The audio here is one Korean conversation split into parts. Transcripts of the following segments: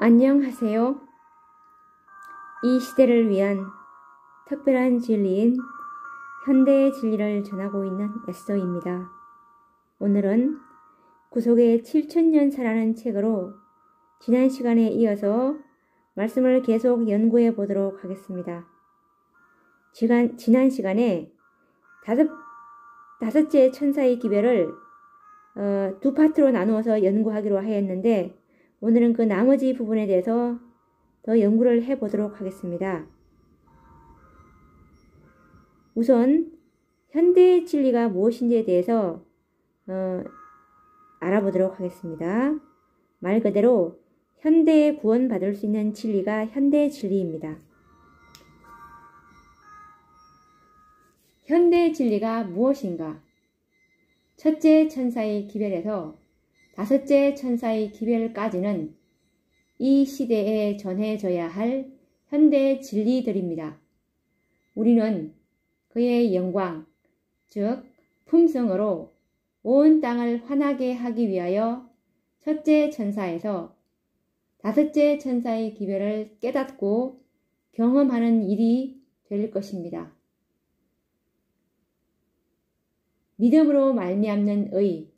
안녕하세요. 이 시대를 위한 특별한 진리인 현대의 진리를 전하고 있는 에스더입니다. 오늘은 구속의 7000년사라는 책으로 지난 시간에 이어서 말씀을 계속 연구해 보도록 하겠습니다. 지난 시간에 다섯째 천사의 기별을 두 파트로 나누어서 연구하기로 하였는데 오늘은 그 나머지 부분에 대해서 더 연구를 해보도록 하겠습니다. 우선 현대의 진리가 무엇인지에 대해서 알아보도록 하겠습니다. 말 그대로 현대에 구원받을 수 있는 진리가 현대의 진리입니다. 현대의 진리가 무엇인가? 첫째 천사의 기별에서 다섯째 천사의 기별까지는 이 시대에 전해져야 할 현대의 진리들입니다. 우리는 그의 영광, 즉 품성으로 온 땅을 환하게 하기 위하여 첫째 천사에서 다섯째 천사의 기별을 깨닫고 경험하는 일이 될 것입니다. 믿음으로 말미암는 의,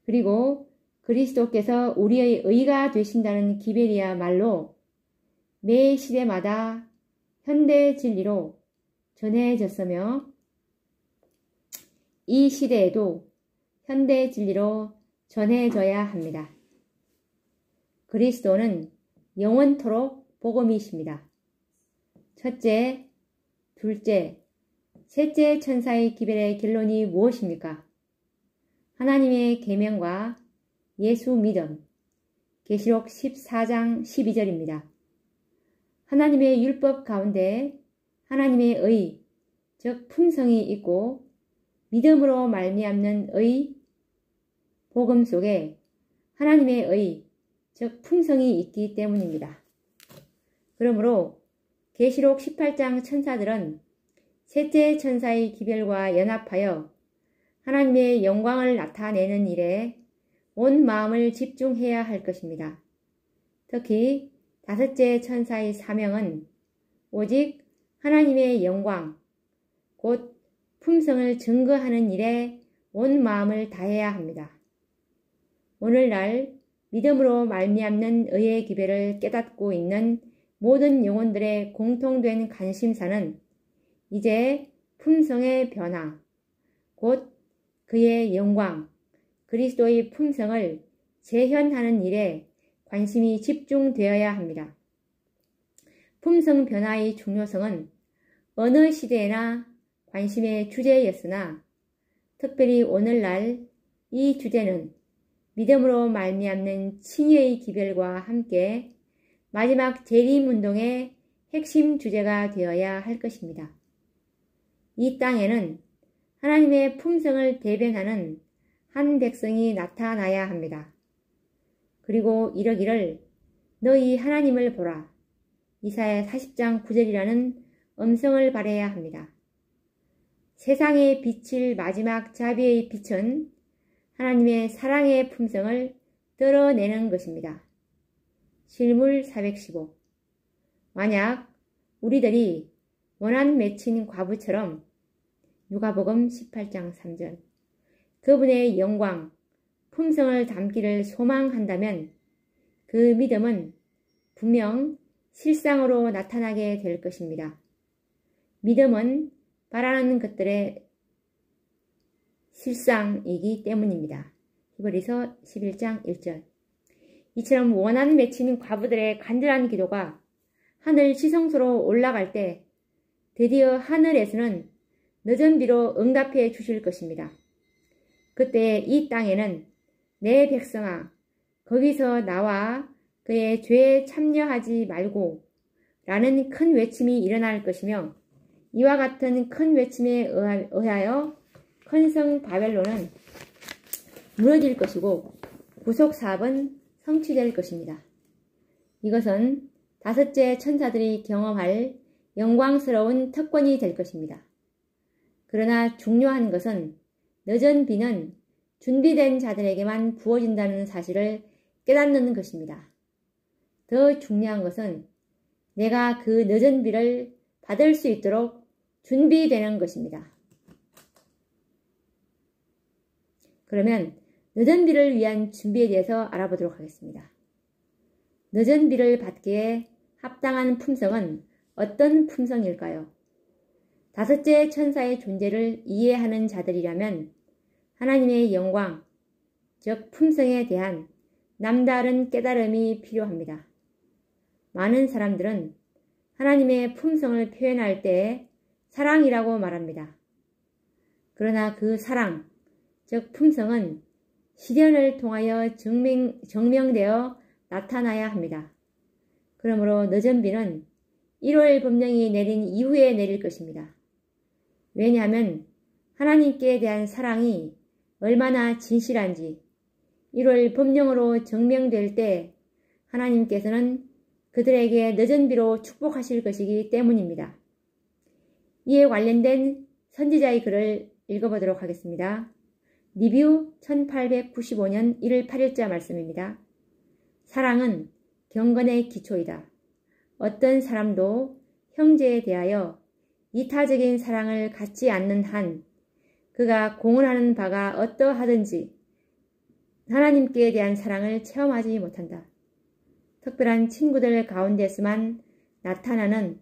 그리고 그리스도께서 우리의 의가 되신다는 기별이야말로 매 시대마다 현대의 진리로 전해졌으며 이 시대에도 현대의 진리로 전해져야 합니다. 그리스도는 영원토록 복음이십니다. 첫째, 둘째, 셋째 천사의 기별의 결론이 무엇입니까? 하나님의 계명과 예수 믿음, 계시록 14장 12절입니다. 하나님의 율법 가운데 하나님의 의, 즉 품성이 있고 믿음으로 말미암는 의, 복음 속에 하나님의 의, 즉 품성이 있기 때문입니다. 그러므로 계시록 18장 천사들은 셋째 천사의 기별과 연합하여 하나님의 영광을 나타내는 일에 온 마음을 집중해야 할 것입니다. 특히 다섯째 천사의 사명은 오직 하나님의 영광, 곧 품성을 증거하는 일에 온 마음을 다해야 합니다. 오늘날 믿음으로 말미암는 의의 기별을 깨닫고 있는 모든 영혼들의 공통된 관심사는 이제 품성의 변화, 곧 그의 영광, 그리스도의 품성을 재현하는 일에 관심이 집중되어야 합니다. 품성 변화의 중요성은 어느 시대에나 관심의 주제였으나 특별히 오늘날 이 주제는 믿음으로 말미암는 칭의의 기별과 함께 마지막 재림운동의 핵심 주제가 되어야 할 것입니다. 이 땅에는 하나님의 품성을 대변하는 한 백성이 나타나야 합니다. 그리고 이러기를 너희 하나님을 보라. 이사야 40장 9절이라는 음성을 발해야 합니다. 세상에 비칠 마지막 자비의 빛은 하나님의 사랑의 품성을 드러내는 것입니다. 실물 415. 만약 우리들이 원한 맺힌 과부처럼 누가복음 18장 3절 그분의 영광, 품성을 담기를 소망한다면 그 믿음은 분명 실상으로 나타나게 될 것입니다. 믿음은 바라는 것들의 실상이기 때문입니다. 히브리서 11장 1절. 이처럼 원한 맺힌 과부들의 간절한 기도가 하늘 지성소로 올라갈 때 드디어 하늘에서는 늦은 비로 응답해 주실 것입니다. 그때 이 땅에는 내 백성아 거기서 나와 그의 죄에 참여하지 말고 라는 큰 외침이 일어날 것이며 이와 같은 큰 외침에 의하여 큰 성 바벨론은 무너질 것이고 구속 사업은 성취될 것입니다. 이것은 다섯째 천사들이 경험할 영광스러운 특권이 될 것입니다. 그러나 중요한 것은 늦은 비는 준비된 자들에게만 부어진다는 사실을 깨닫는 것입니다. 더 중요한 것은 내가 그 늦은 비를 받을 수 있도록 준비되는 것입니다. 그러면 늦은 비를 위한 준비에 대해서 알아보도록 하겠습니다. 늦은 비를 받기에 합당한 품성은 어떤 품성일까요? 다섯째 천사의 존재를 이해하는 자들이라면 하나님의 영광, 즉 품성에 대한 남다른 깨달음이 필요합니다. 많은 사람들은 하나님의 품성을 표현할 때 사랑이라고 말합니다. 그러나 그 사랑, 즉 품성은 시련을 통하여 증명되어 나타나야 합니다. 그러므로 늦은 비는 1월 법령이 내린 이후에 내릴 것입니다. 왜냐하면 하나님께 대한 사랑이 얼마나 진실한지 1월 법령으로 증명될 때 하나님께서는 그들에게 늦은 비로 축복하실 것이기 때문입니다. 이에 관련된 선지자의 글을 읽어보도록 하겠습니다. 리뷰 1895년 1월 8일자 말씀입니다. 사랑은 경건의 기초이다. 어떤 사람도 형제에 대하여 이타적인 사랑을 갖지 않는 한 그가 공언하는 바가 어떠하든지 하나님께 대한 사랑을 체험하지 못한다. 특별한 친구들 가운데서만 나타나는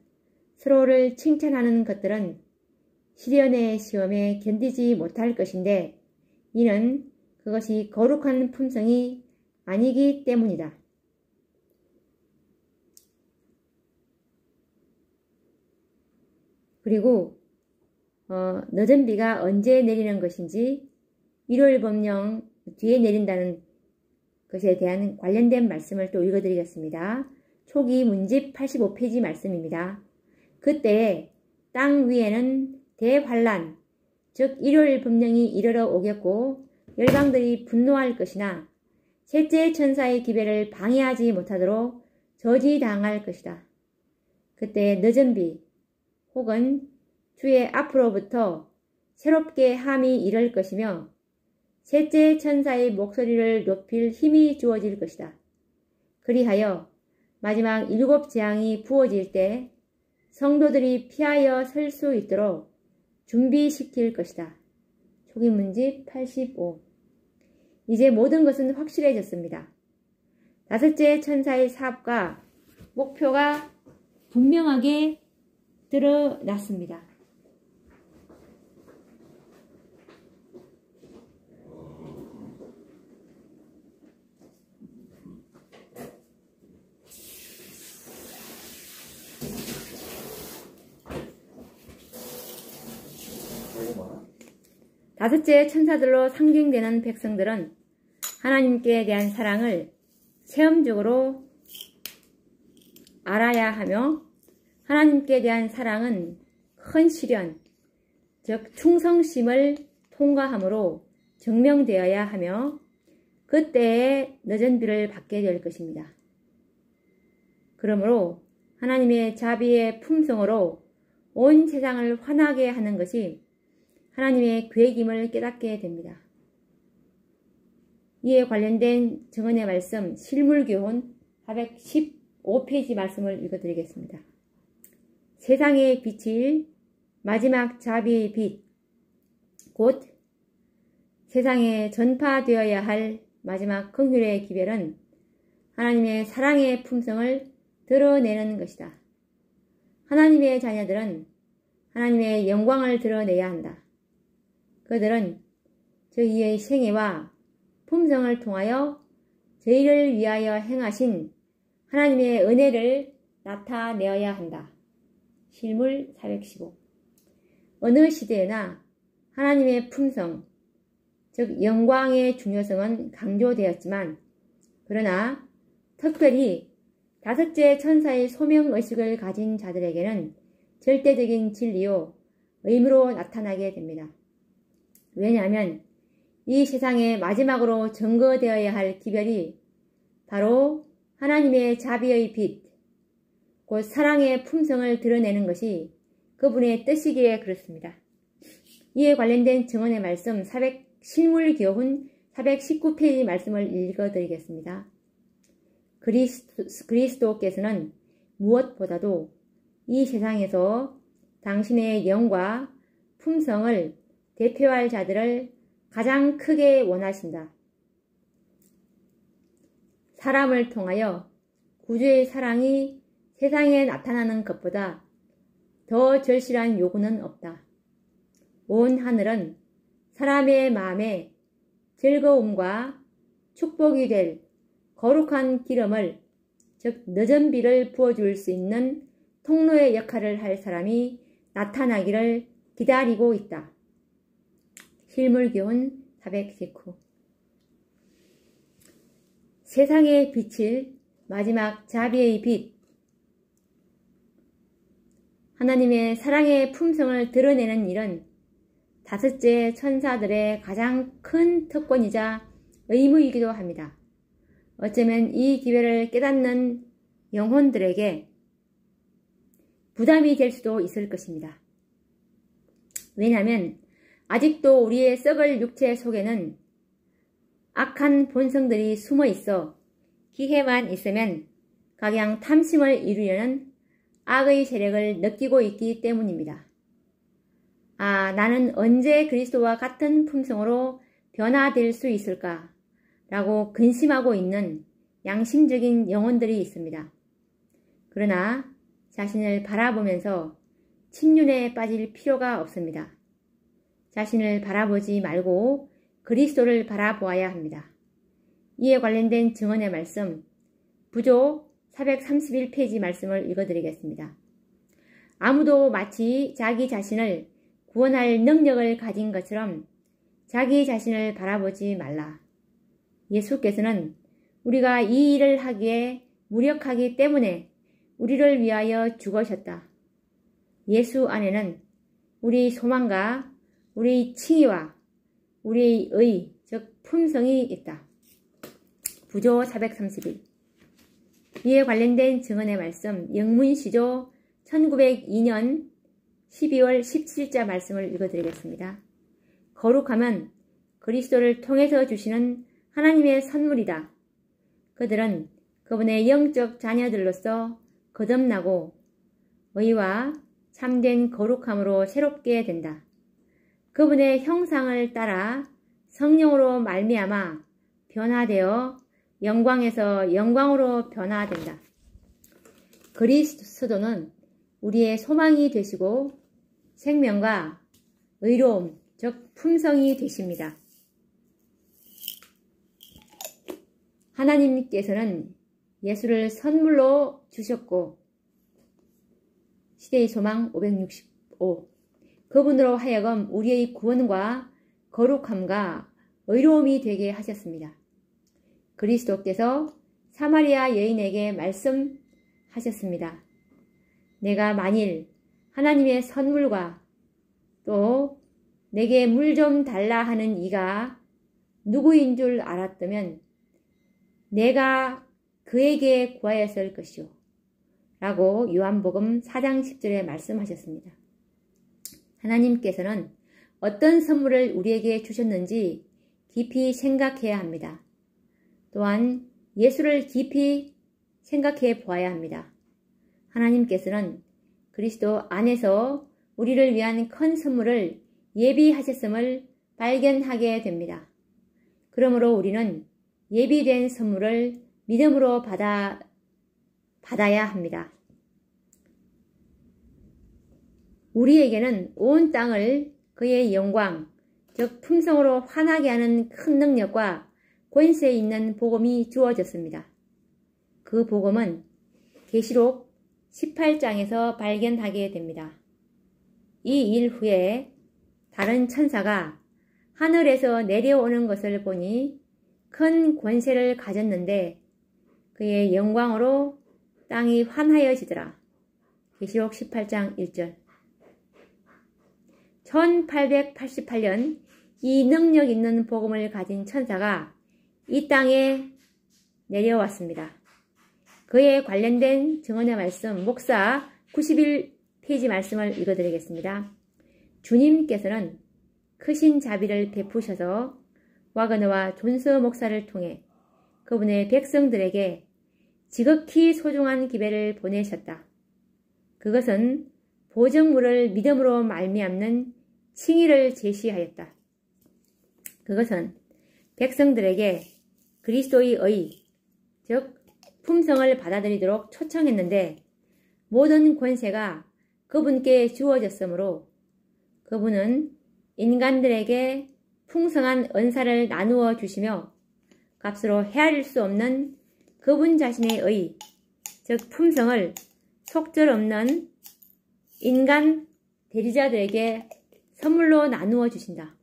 서로를 칭찬하는 것들은 시련의 시험에 견디지 못할 것인데 이는 그것이 거룩한 품성이 아니기 때문이다. 그리고 늦은 비가 언제 내리는 것인지 1월 법령 뒤에 내린다는 것에 대한 관련된 말씀을 또 읽어드리겠습니다. 초기 문집 85페이지 말씀입니다. 그때 땅 위에는 대환란, 즉 1월 법령이 이르러 오겠고 열방들이 분노할 것이나 셋째 천사의 기별을 방해하지 못하도록 저지당할 것이다. 그때 늦은 비 혹은 주의 앞으로부터 새롭게 함이 이를 것이며 셋째 천사의 목소리를 높일 힘이 주어질 것이다. 그리하여 마지막 7 재앙이 부어질 때 성도들이 피하여 설 수 있도록 준비시킬 것이다. 초기 문집 85. 이제 모든 것은 확실해졌습니다. 다섯째 천사의 사업과 목표가 분명하게 드러났습니다. 다섯째 천사들로 상징되는 백성들은 하나님께 대한 사랑을 체험적으로 알아야 하며 하나님께 대한 사랑은 큰 시련, 즉 충성심을 통과함으로 증명되어야 하며 그때에 늦은 비를 받게 될 것입니다. 그러므로 하나님의 자비의 품성으로 온 세상을 환하게 하는 것이 하나님의 계획임을 깨닫게 됩니다. 이에 관련된 증언의 말씀 실물교훈 415페이지 말씀을 읽어드리겠습니다. 세상의 빛일 마지막 자비의 빛, 곧 세상에 전파되어야 할 마지막 긍휼의 기별은 하나님의 사랑의 품성을 드러내는 것이다. 하나님의 자녀들은 하나님의 영광을 드러내야 한다. 그들은 저희의 생애와 품성을 통하여 저희를 위하여 행하신 하나님의 은혜를 나타내어야 한다. 실물 415. 어느 시대에나 하나님의 품성, 즉 영광의 중요성은 강조되었지만 그러나 특별히 다섯째 천사의 소명의식을 가진 자들에게는 절대적인 진리요 의무로 나타나게 됩니다. 왜냐하면 이 세상에 마지막으로 증거되어야 할 기별이 바로 하나님의 자비의 빛, 곧 사랑의 품성을 드러내는 것이 그분의 뜻이기에 그렇습니다. 이에 관련된 증언의 말씀 실물교훈 419페이지 말씀을 읽어드리겠습니다. 그리스도께서는 무엇보다도 이 세상에서 당신의 영과 품성을 대표할 자들을 가장 크게 원하신다. 사람을 통하여 구주의 사랑이 세상에 나타나는 것보다 더 절실한 요구는 없다. 온 하늘은 사람의 마음에 즐거움과 축복이 될 거룩한 기름을, 즉 늦은 비를 부어줄 수 있는 통로의 역할을 할 사람이 나타나기를 기다리고 있다. 실물교훈 419. 세상에 비칠 마지막 자비의 빛, 하나님의 사랑의 품성을 드러내는 일은 다섯째 천사들의 가장 큰 특권이자 의무이기도 합니다. 어쩌면 이 기회를 깨닫는 영혼들에게 부담이 될 수도 있을 것입니다. 왜냐하면 아직도 우리의 썩을 육체 속에는 악한 본성들이 숨어 있어 기회만 있으면 각양 탐심을 이루려는 악의 세력을 느끼고 있기 때문입니다. 나는 언제 그리스도와 같은 품성으로 변화될 수 있을까? 라고 근심하고 있는 양심적인 영혼들이 있습니다. 그러나 자신을 바라보면서 침륜에 빠질 필요가 없습니다. 자신을 바라보지 말고 그리스도를 바라보아야 합니다. 이에 관련된 증언의 말씀, 부족 431페이지 말씀을 읽어드리겠습니다. 아무도 마치 자기 자신을 구원할 능력을 가진 것처럼 자기 자신을 바라보지 말라. 예수께서는 우리가 이 일을 하기에 무력하기 때문에 우리를 위하여 죽으셨다. 예수 안에는 우리 소망과 우리 칭의와 우리의 의, 즉 품성이 있다. 부조 431. 이에 관련된 증언의 말씀, 영문시조 1902년 12월 17자 말씀을 읽어드리겠습니다. 거룩함은 그리스도를 통해서 주시는 하나님의 선물이다. 그들은 그분의 영적 자녀들로서 거듭나고 의와 참된 거룩함으로 새롭게 된다. 그분의 형상을 따라 성령으로 말미암아 변화되어 영광에서 영광으로 변화된다. 그리스도는 우리의 소망이 되시고 생명과 의로움, 즉 품성이 되십니다. 하나님께서는 예수를 선물로 주셨고 시대의 소망 565. 그분으로 하여금 우리의 구원과 거룩함과 의로움이 되게 하셨습니다. 그리스도께서 사마리아 여인에게 말씀하셨습니다. 내가 만일 하나님의 선물과 또 내게 물 좀 달라 하는 이가 누구인 줄 알았다면 내가 그에게 구하였을 것이오. 라고 요한복음 4장 10절에 말씀하셨습니다. 하나님께서는 어떤 선물을 우리에게 주셨는지 깊이 생각해야 합니다. 또한 예수를 깊이 생각해 보아야 합니다. 하나님께서는 그리스도 안에서 우리를 위한 큰 선물을 예비하셨음을 발견하게 됩니다. 그러므로 우리는 예비된 선물을 믿음으로 받아야 합니다. 우리에게는 온 땅을 그의 영광, 즉 품성으로 환하게 하는 큰 능력과 권세 있는 복음이 주어졌습니다. 그 복음은 계시록 18장에서 발견하게 됩니다. 이 일 후에 다른 천사가 하늘에서 내려오는 것을 보니 큰 권세를 가졌는데 그의 영광으로 땅이 환하여지더라. 계시록 18장 1절. 1888년 이 능력 있는 복음을 가진 천사가 이 땅에 내려왔습니다. 그에 관련된 증언의 말씀, 목사 91페이지 말씀을 읽어드리겠습니다. 주님께서는 크신 자비를 베푸셔서 와그너와 존스 목사를 통해 그분의 백성들에게 지극히 소중한 기별을 보내셨다. 그것은 보정물을 믿음으로 말미암는 칭의를 제시하였다. 그것은 백성들에게 그리스도의 의, 즉 품성을 받아들이도록 초청했는데 모든 권세가 그분께 주어졌으므로 그분은 인간들에게 풍성한 은사를 나누어 주시며 값으로 헤아릴 수 없는 그분 자신의 의, 즉 품성을 속절없는 인간 대리자들에게 선물로 나누어 주신다.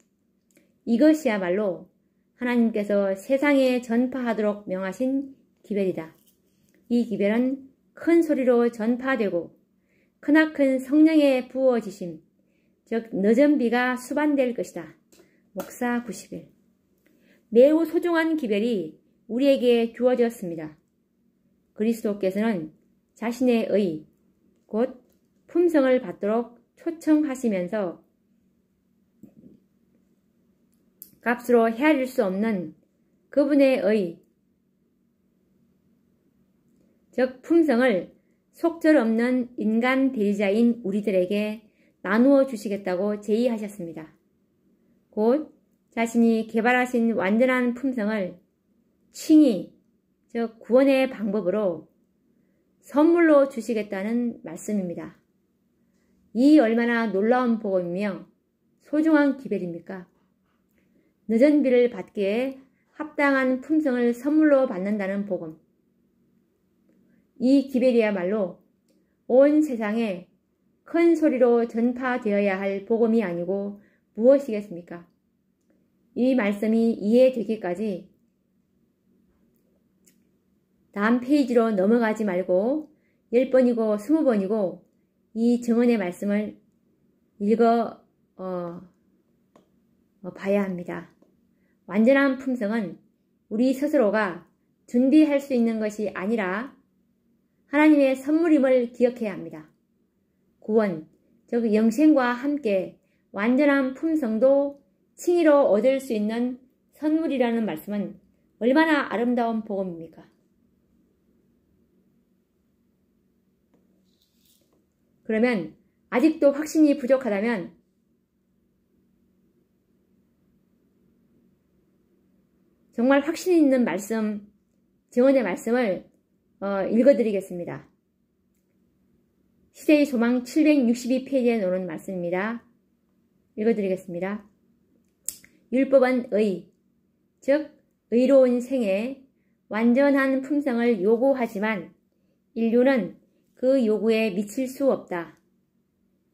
이것이야말로 하나님께서 세상에 전파하도록 명하신 기별이다. 이 기별은 큰 소리로 전파되고 크나큰 성령의 부어지심, 즉 늦은 비가 수반될 것이다. 목사 90일. 매우 소중한 기별이 우리에게 주어졌습니다. 그리스도께서는 자신의 의, 곧 품성을 받도록 초청하시면서 값으로 헤아릴 수 없는 그분의 의, 즉 품성을 속절없는 인간 대리자인 우리들에게 나누어 주시겠다고 제의하셨습니다. 곧 자신이 개발하신 완전한 품성을 칭의, 즉 구원의 방법으로 선물로 주시겠다는 말씀입니다. 이 얼마나 놀라운 복음이며 소중한 기별입니까? 늦은 비를 받기에 합당한 품성을 선물로 받는다는 복음. 이 기별이야말로 온 세상에 큰 소리로 전파되어야 할 복음이 아니고 무엇이겠습니까? 이 말씀이 이해되기까지 다음 페이지로 넘어가지 말고 10번이고 20번이고 이 증언의 말씀을 읽어 봐야 합니다. 완전한 품성은 우리 스스로가 준비할 수 있는 것이 아니라 하나님의 선물임을 기억해야 합니다. 구원, 즉 영생과 함께 완전한 품성도 칭의로 얻을 수 있는 선물이라는 말씀은 얼마나 아름다운 복음입니까? 그러면 아직도 확신이 부족하다면 정말 확신 있는 말씀, 증언의 말씀을 읽어드리겠습니다. 시대의 소망 762페이지에 나오는 말씀입니다. 읽어드리겠습니다. 율법은 의, 즉 의로운 생애, 완전한 품성을 요구하지만 인류는 그 요구에 미칠 수 없다.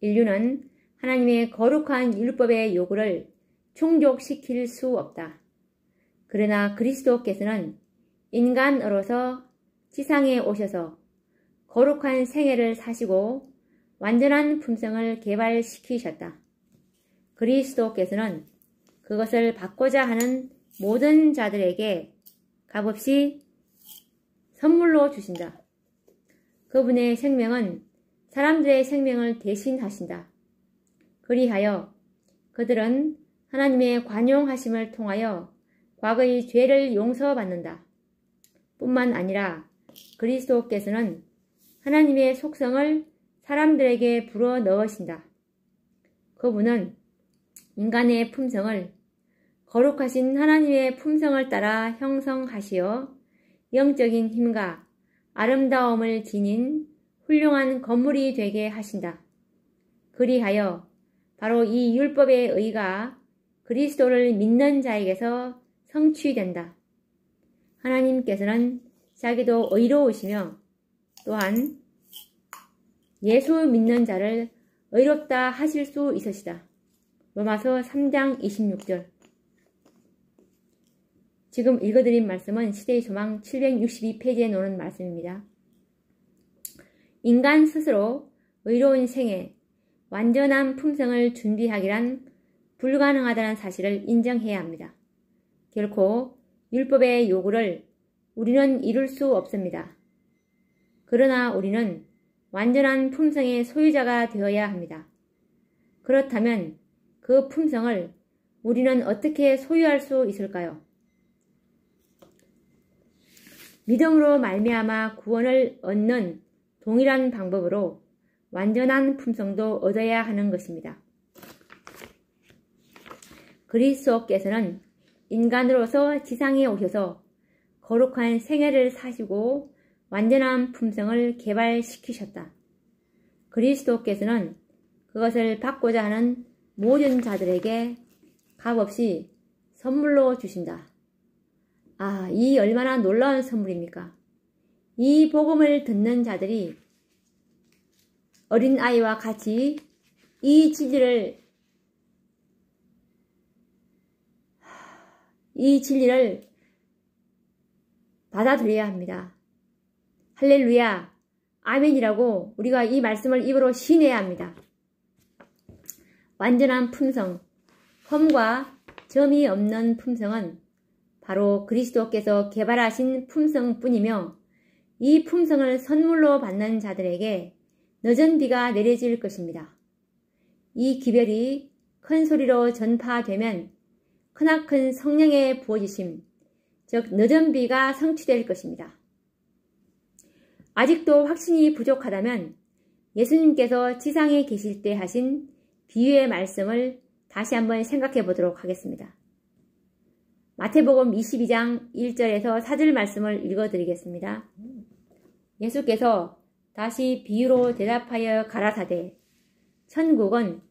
인류는 하나님의 거룩한 율법의 요구를 충족시킬 수 없다. 그러나 그리스도께서는 인간으로서 지상에 오셔서 거룩한 생애를 사시고 완전한 품성을 개발시키셨다. 그리스도께서는 그것을 받고자 하는 모든 자들에게 값없이 선물로 주신다. 그분의 생명은 사람들의 생명을 대신하신다. 그리하여 그들은 하나님의 관용하심을 통하여 과거의 죄를 용서받는다. 뿐만 아니라 그리스도께서는 하나님의 속성을 사람들에게 불어 넣으신다. 그분은 인간의 품성을 거룩하신 하나님의 품성을 따라 형성하시어 영적인 힘과 아름다움을 지닌 훌륭한 건물이 되게 하신다. 그리하여 바로 이 율법의 의가 그리스도를 믿는 자에게서 성취된다. 하나님께서는 자기도 의로우시며 또한 예수 믿는 자를 의롭다 하실 수 있으시다. 로마서 3장 26절. 지금 읽어드린 말씀은 시대의 소망 762페이지에 나오는 말씀입니다. 인간 스스로 의로운 생애, 완전한 품성을 준비하기란 불가능하다는 사실을 인정해야 합니다. 결코 율법의 요구를 우리는 이룰 수 없습니다. 그러나 우리는 완전한 품성의 소유자가 되어야 합니다. 그렇다면 그 품성을 우리는 어떻게 소유할 수 있을까요? 믿음으로 말미암아 구원을 얻는 동일한 방법으로 완전한 품성도 얻어야 하는 것입니다. 그리스도께서는 인간으로서 지상에 오셔서 거룩한 생애를 사시고 완전한 품성을 개발시키셨다. 그리스도께서는 그것을 받고자 하는 모든 자들에게 값없이 선물로 주신다. 아, 이 얼마나 놀라운 선물입니까? 이 복음을 듣는 자들이 어린아이와 같이 이 진리를 받아들여야 합니다. 할렐루야, 아멘이라고 우리가 이 말씀을 입으로 시인해야 합니다. 완전한 품성, 흠과 점이 없는 품성은 바로 그리스도께서 개발하신 품성뿐이며 이 품성을 선물로 받는 자들에게 늦은 비가 내려질 것입니다. 이 기별이 큰 소리로 전파되면 크나큰 성령의 부어지심, 즉 늦은 비가 성취될 것입니다. 아직도 확신이 부족하다면 예수님께서 지상에 계실 때 하신 비유의 말씀을 다시 한번 생각해 보도록 하겠습니다. 마태복음 22장 1절에서 4절 말씀을 읽어드리겠습니다. 예수께서 다시 비유로 대답하여 가라사대 천국은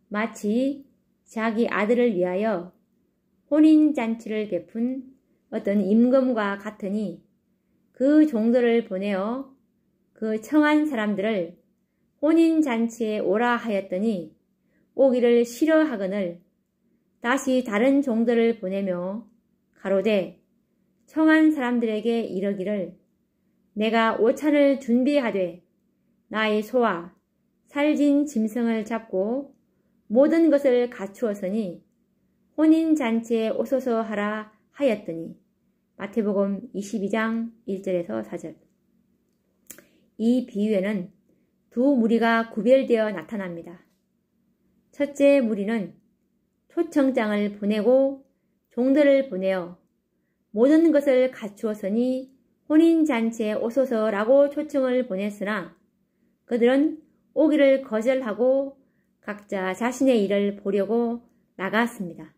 마치 자기 아들을 위하여 혼인잔치를 베푼 어떤 임금과 같으니 그 종들을 보내어 그 청한 사람들을 혼인잔치에 오라 하였더니 오기를 싫어하거늘 다시 다른 종들을 보내며 가로되 청한 사람들에게 이르기를 내가 오찬을 준비하되 나의 소와 살진 짐승을 잡고 모든 것을 갖추었으니 혼인잔치에 오소서 하라 하였더니 마태복음 22장 1절에서 4절. 이 비유에는 두 무리가 구별되어 나타납니다. 첫째 무리는 초청장을 보내고 종들을 보내어 모든 것을 갖추었으니 혼인잔치에 오소서라고 초청을 보냈으나 그들은 오기를 거절하고 각자 자신의 일을 보려고 나갔습니다.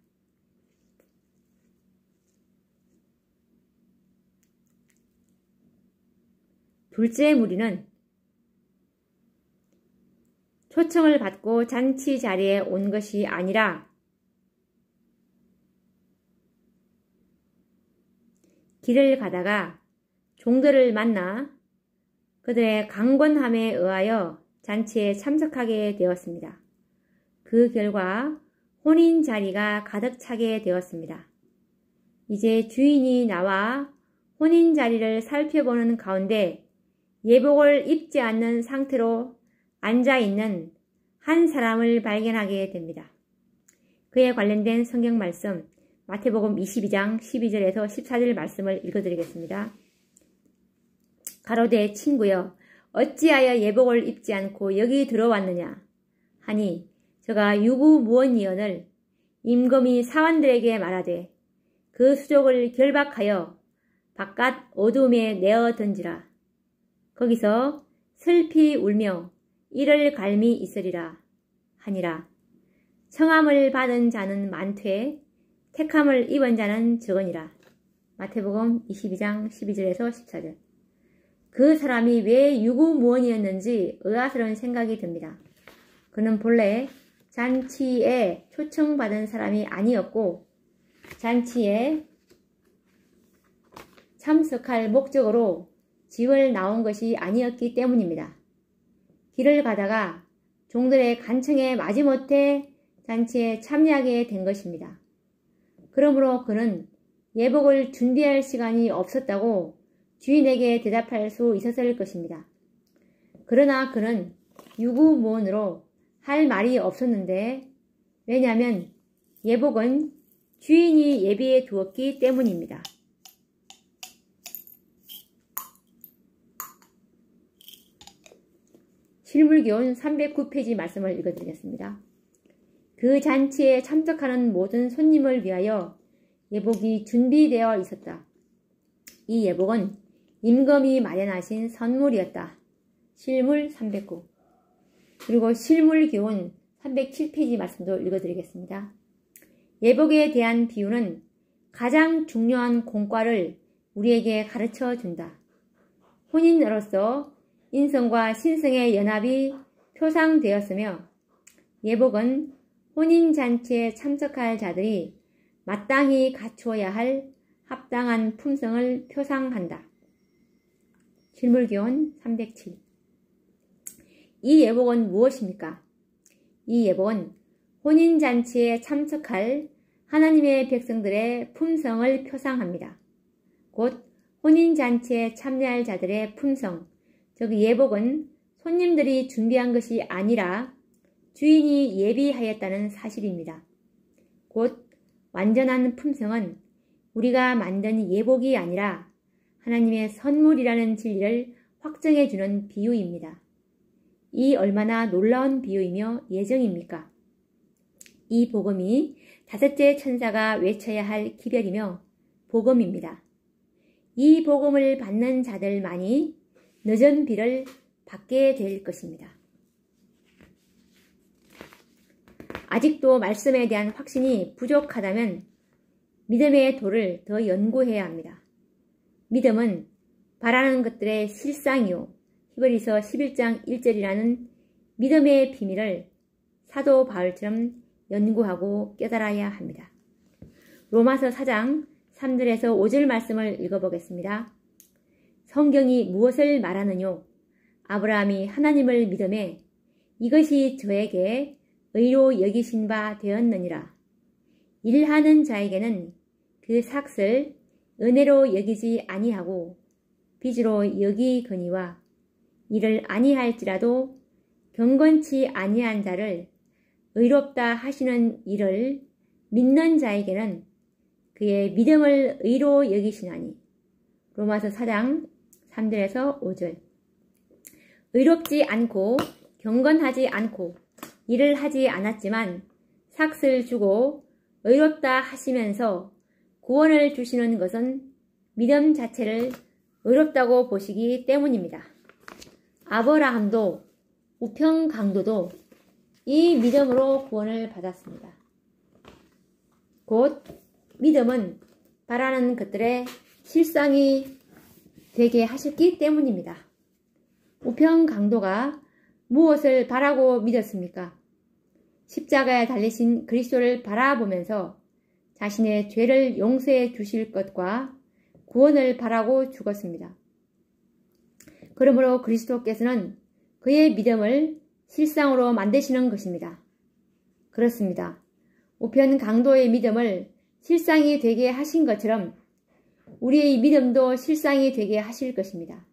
둘째 무리는 초청을 받고 잔치 자리에 온 것이 아니라 길을 가다가 종들을 만나 그들의 강권함에 의하여 잔치에 참석하게 되었습니다. 그 결과 혼인 자리가 가득 차게 되었습니다. 이제 주인이 나와 혼인 자리를 살펴보는 가운데 예복을 입지 않는 상태로 앉아있는 한 사람을 발견하게 됩니다. 그에 관련된 성경 말씀 마태복음 22장 12절에서 14절 말씀을 읽어드리겠습니다. 가로되 친구여 어찌하여 예복을 입지 않고 여기 들어왔느냐 하니 저가 유구무원이언을 임금이 사환들에게 말하되 그 수족을 결박하여 바깥 어둠에 내어 던지라. 거기서 슬피 울며 이를 갈미 있으리라 하니라. 청함을 받은 자는 많되 택함을 입은 자는 적으니라. 마태복음 22장 12절에서 14절. 그 사람이 왜 유구무원이었는지 의아스러운 생각이 듭니다. 그는 본래 잔치에 초청받은 사람이 아니었고 잔치에 참석할 목적으로 집을 나온 것이 아니었기 때문입니다. 길을 가다가 종들의 간청에 마지못해 잔치에 참여하게 된 것입니다. 그러므로 그는 예복을 준비할 시간이 없었다고 주인에게 대답할 수 있었을 것입니다. 그러나 그는 유구무원으로 할 말이 없었는데 왜냐하면 예복은 주인이 예비해 두었기 때문입니다. 실물교훈 309페이지 말씀을 읽어드리겠습니다. 그 잔치에 참석하는 모든 손님을 위하여 예복이 준비되어 있었다. 이 예복은 임금이 마련하신 선물이었다. 실물 309. 그리고 실물교훈 307페이지 말씀도 읽어드리겠습니다. 예복에 대한 비유는 가장 중요한 공과를 우리에게 가르쳐 준다. 혼인으로서 인성과 신성의 연합이 표상되었으며 예복은 혼인잔치에 참석할 자들이 마땅히 갖추어야 할 합당한 품성을 표상한다. 실물교훈 307. 이 예복은 무엇입니까? 이 예복은 혼인잔치에 참석할 하나님의 백성들의 품성을 표상합니다. 곧 혼인잔치에 참여할 자들의 품성, 즉 예복은 손님들이 준비한 것이 아니라 주인이 예비하였다는 사실입니다. 곧 완전한 품성은 우리가 만든 예복이 아니라 하나님의 선물이라는 진리를 확정해주는 비유입니다. 이 얼마나 놀라운 비유이며 예정입니까? 이 복음이 다섯째 천사가 외쳐야 할 기별이며 복음입니다. 이 복음을 받는 자들만이 늦은 비를 받게 될 것입니다. 아직도 말씀에 대한 확신이 부족하다면 믿음의 도를 더 연구해야 합니다. 믿음은 바라는 것들의 실상이요. 히브리서 11장 1절이라는 믿음의 비밀을 사도 바울처럼 연구하고 깨달아야 합니다. 로마서 4장 3절에서 5절 말씀을 읽어보겠습니다. 성경이 무엇을 말하느뇨? 아브라함이 하나님을 믿음에 이것이 저에게 의로 여기신 바 되었느니라. 일하는 자에게는 그 삭을 은혜로 여기지 아니하고 빚으로 여기거니와 이를 아니할지라도 경건치 아니한 자를 의롭다 하시는 이를 믿는 자에게는 그의 믿음을 의로 여기시나니. 로마서 4장 3절에서 5절. 의롭지 않고 경건하지 않고 일을 하지 않았지만 삭을 주고 의롭다 하시면서 구원을 주시는 것은 믿음 자체를 의롭다고 보시기 때문입니다. 아브라함도 우평 강도도 이 믿음으로 구원을 받았습니다. 곧 믿음은 바라는 것들의 실상이 되게 하셨기 때문입니다. 우평 강도가 무엇을 바라고 믿었습니까? 십자가에 달리신 그리스도를 바라보면서 자신의 죄를 용서해 주실 것과 구원을 바라고 죽었습니다. 그러므로 그리스도께서는 그의 믿음을 실상으로 만드시는 것입니다. 그렇습니다. 우편 강도의 믿음을 실상이 되게 하신 것처럼 우리의 믿음도 실상이 되게 하실 것입니다.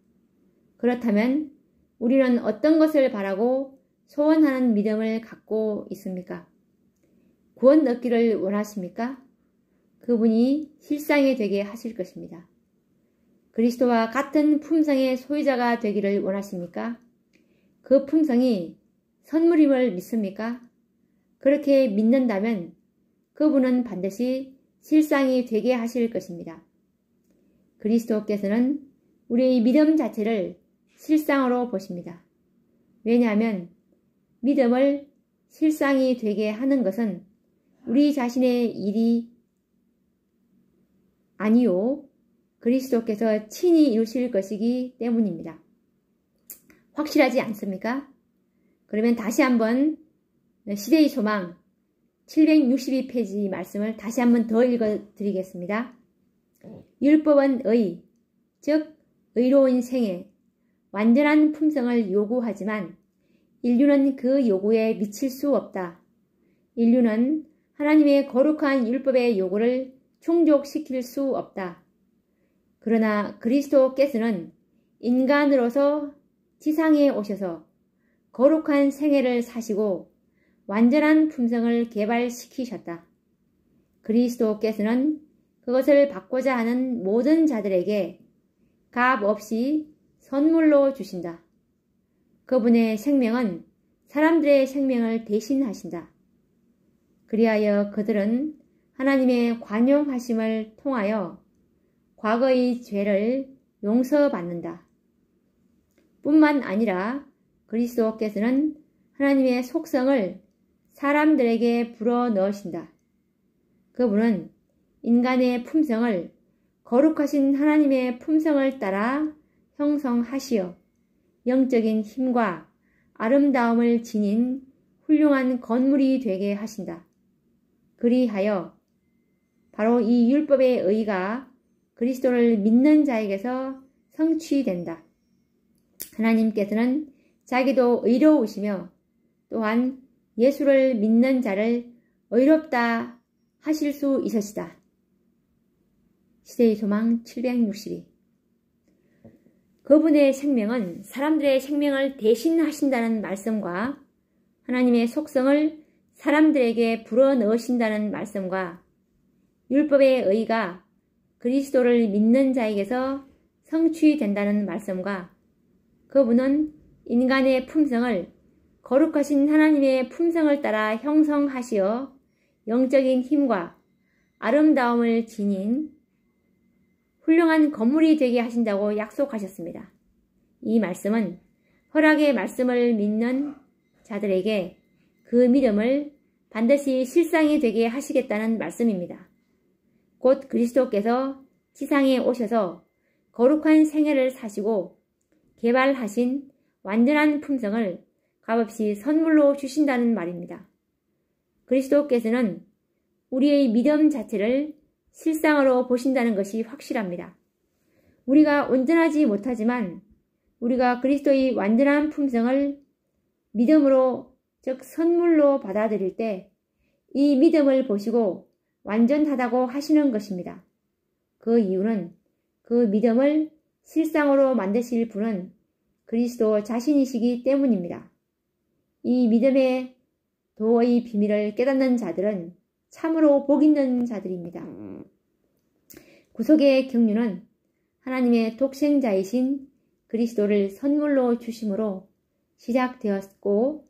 그렇다면 우리는 어떤 것을 바라고 소원하는 믿음을 갖고 있습니까? 구원 얻기를 원하십니까? 그분이 실상이 되게 하실 것입니다. 그리스도와 같은 품성의 소유자가 되기를 원하십니까? 그 품성이 선물임을 믿습니까? 그렇게 믿는다면 그분은 반드시 실상이 되게 하실 것입니다. 그리스도께서는 우리의 믿음 자체를 실상으로 보십니다. 왜냐하면 믿음을 실상이 되게 하는 것은 우리 자신의 일이 아니요 그리스도께서 친히 이루실 것이기 때문입니다. 확실하지 않습니까? 그러면 다시 한번 시대의 소망 762페이지 말씀을 다시 한번 더 읽어드리겠습니다. 율법은 의, 즉 의로운 생애, 완전한 품성을 요구하지만 인류는 그 요구에 미칠 수 없다. 인류는 하나님의 거룩한 율법의 요구를 충족시킬 수 없다. 그러나 그리스도께서는 인간으로서 지상에 오셔서 거룩한 생애를 사시고 완전한 품성을 개발시키셨다. 그리스도께서는 그것을 받고자 하는 모든 자들에게 값 없이 선물로 주신다. 그분의 생명은 사람들의 생명을 대신하신다. 그리하여 그들은 하나님의 관용하심을 통하여 과거의 죄를 용서받는다. 뿐만 아니라 그리스도께서는 하나님의 속성을 사람들에게 불어넣으신다. 그분은 인간의 품성을 거룩하신 하나님의 품성을 따라 형성하시어 영적인 힘과 아름다움을 지닌 훌륭한 건물이 되게 하신다. 그리하여 바로 이 율법의 의가 그리스도를 믿는 자에게서 성취된다. 하나님께서는 자기도 의로우시며 또한 예수를 믿는 자를 의롭다 하실 수 있으시다. 시대의 소망 762. 그분의 생명은 사람들의 생명을 대신하신다는 말씀과 하나님의 속성을 사람들에게 불어넣으신다는 말씀과 율법의 의가 그리스도를 믿는 자에게서 성취된다는 말씀과 그분은 인간의 품성을 거룩하신 하나님의 품성을 따라 형성하시어 영적인 힘과 아름다움을 지닌 훌륭한 건물이 되게 하신다고 약속하셨습니다. 이 말씀은 허락의 말씀을 믿는 자들에게 그 믿음을 반드시 실상이 되게 하시겠다는 말씀입니다. 곧 그리스도께서 지상에 오셔서 거룩한 생애를 사시고 개발하신 완전한 품성을 값없이 선물로 주신다는 말입니다. 그리스도께서는 우리의 믿음 자체를 실상으로 보신다는 것이 확실합니다. 우리가 온전하지 못하지만 우리가 그리스도의 완전한 품성을 믿음으로 즉 선물로 받아들일 때 이 믿음을 보시고 완전하다고 하시는 것입니다. 그 이유는 그 믿음을 실상으로 만드실 분은 그리스도 자신이시기 때문입니다. 이 믿음의 도의 비밀을 깨닫는 자들은 참으로 복 있는 자들입니다. 구속의 경륜은 하나님의 독생자이신 그리스도를 선물로 주심으로 시작되었고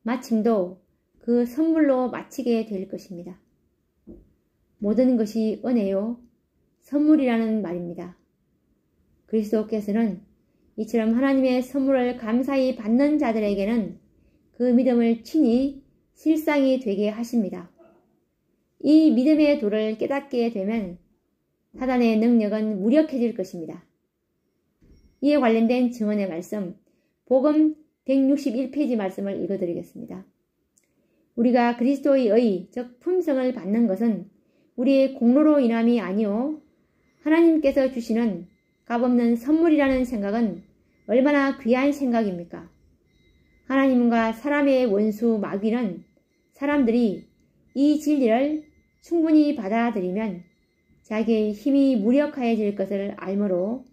마침도 그 선물로 마치게 될 것입니다. 모든 것이 은혜요, 선물이라는 말입니다. 그리스도께서는 이처럼 하나님의 선물을 감사히 받는 자들에게는 그 믿음을 친히 실상이 되게 하십니다. 이 믿음의 도를 깨닫게 되면 사단의 능력은 무력해질 것입니다. 이에 관련된 증언의 말씀, 복음 161페이지 말씀을 읽어드리겠습니다. 우리가 그리스도의 의, 즉 품성을 받는 것은 우리의 공로로 인함이 아니오 하나님께서 주시는 값없는 선물이라는 생각은 얼마나 귀한 생각입니까? 하나님과 사람의 원수 마귀는 사람들이 이 진리를 충분히 받아들이면 자기의 힘이 무력해질 것을 알므로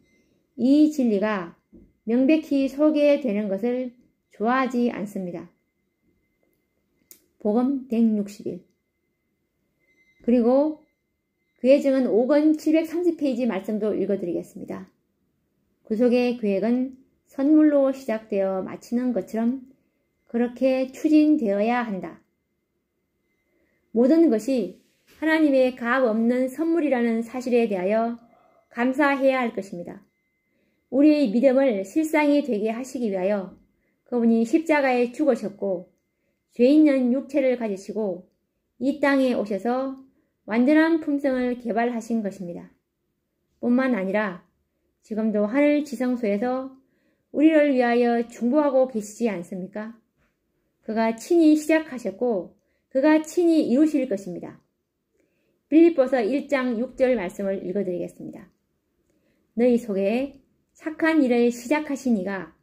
이 진리가 명백히 소개되는 것을 좋아하지 않습니다. 복음 161. 그리고 그의 증은 5권 730페이지 말씀도 읽어드리겠습니다. 구속의 계획은 선물로 시작되어 마치는 것처럼 그렇게 추진되어야 한다. 모든 것이 하나님의 값 없는 선물이라는 사실에 대하여 감사해야 할 것입니다. 우리의 믿음을 실상이 되게 하시기 위하여 그분이 십자가에 죽으셨고 죄 있는 육체를 가지시고 이 땅에 오셔서 완전한 품성을 개발하신 것입니다. 뿐만 아니라 지금도 하늘 지성소에서 우리를 위하여 중보하고 계시지 않습니까? 그가 친히 시작하셨고 그가 친히 이루실 것입니다. 빌립보서 1장 6절 말씀을 읽어드리겠습니다. 너희 속에 착한 일을 시작하신 이가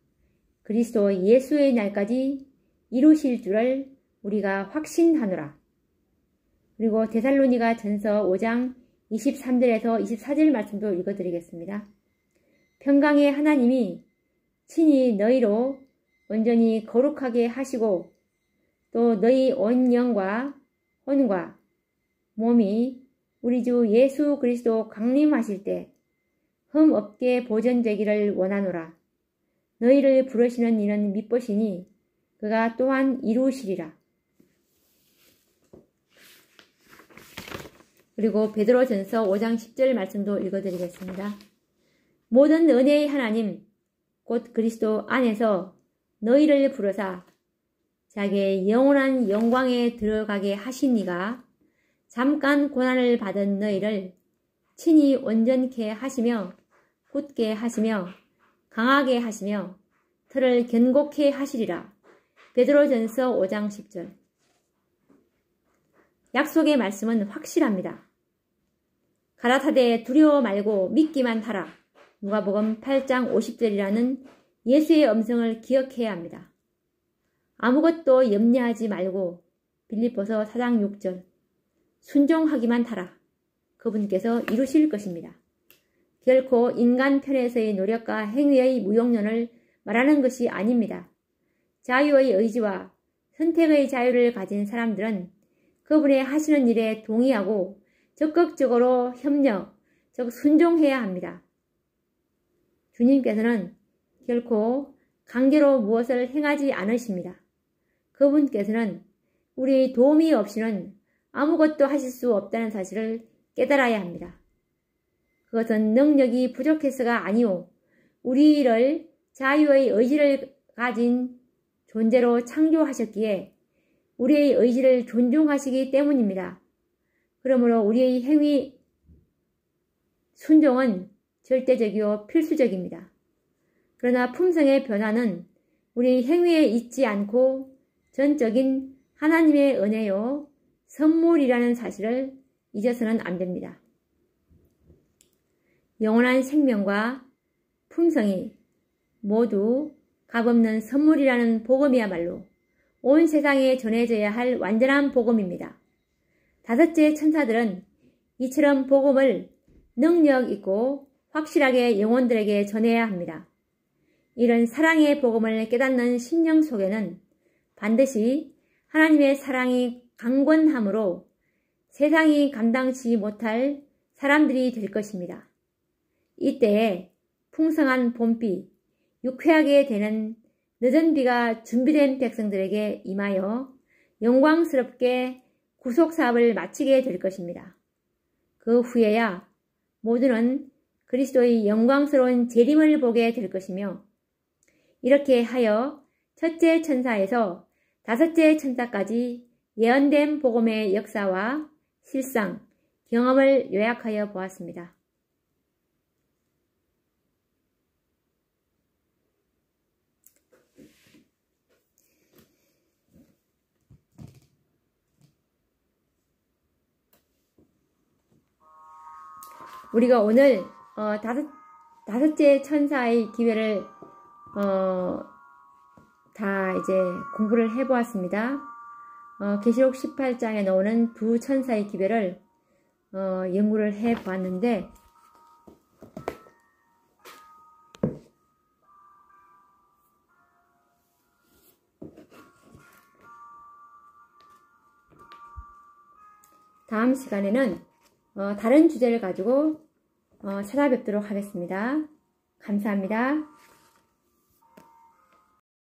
그리스도 예수의 날까지 이루실 줄을 우리가 확신하노라. 그리고 데살로니가 전서 5장 23절에서 24절 말씀도 읽어드리겠습니다. 평강의 하나님이 친히 너희로 온전히 거룩하게 하시고 또 너희 온 영과 혼과 몸이 우리 주 예수 그리스도 강림하실 때 흠 없게 보존되기를 원하노라. 너희를 부르시는 이는 믿으시니 그가 또한 이루시리라. 그리고 베드로전서 5장 10절 말씀도 읽어드리겠습니다. 모든 은혜의 하나님 곧 그리스도 안에서 너희를 부르사 자기의 영원한 영광에 들어가게 하시니가 잠깐 고난을 받은 너희를 친히 온전케 하시며 굳게 하시며 강하게 하시며 터를 견고케 하시리라. 베드로전서 5장 10절. 약속의 말씀은 확실합니다. 가라사대 두려워 말고 믿기만 하라. 누가복음 8장 50절이라는 예수의 음성을 기억해야 합니다. 아무것도 염려하지 말고 빌립보서 4장 6절. 순종하기만 하라. 그분께서 이루실 것입니다. 결코 인간 편에서의 노력과 행위의 무용론을 말하는 것이 아닙니다. 자유의 의지와 선택의 자유를 가진 사람들은 그분의 하시는 일에 동의하고 적극적으로 협력, 즉 순종해야 합니다. 주님께서는 결코 강제로 무엇을 행하지 않으십니다. 그분께서는 우리의 도움이 없이는 아무것도 하실 수 없다는 사실을 깨달아야 합니다. 그것은 능력이 부족해서가 아니오 우리를 자유의 의지를 가진 존재로 창조하셨기에 우리의 의지를 존중하시기 때문입니다. 그러므로 우리의 행위 순종은 절대적이요 필수적입니다. 그러나 품성의 변화는 우리의 행위에 있지 않고 전적인 하나님의 은혜요 선물이라는 사실을 잊어서는 안 됩니다. 영원한 생명과 품성이 모두 값없는 선물이라는 복음이야말로 온 세상에 전해져야 할 완전한 복음입니다. 다섯째 천사들은 이처럼 복음을 능력 있고 확실하게 영혼들에게 전해야 합니다. 이런 사랑의 복음을 깨닫는 심령 속에는 반드시 하나님의 사랑이 강권함으로 세상이 감당치 못할 사람들이 될 것입니다. 이때에 풍성한 봄비, 유쾌하게 되는 늦은 비가 준비된 백성들에게 임하여 영광스럽게 구속사업을 마치게 될 것입니다. 그 후에야 모두는 그리스도의 영광스러운 재림을 보게 될 것이며 이렇게 하여 첫째 천사에서 다섯째 천사까지 예언된 복음의 역사와 실상, 경험을 요약하여 보았습니다. 우리가 오늘 다섯째 천사의 기회를 다 이제 공부를 해보았습니다. 계시록 18장에 나오는 두 천사의 기회를 연구를 해보았는데 다음 시간에는 다른 주제를 가지고 찾아뵙도록 하겠습니다. 감사합니다.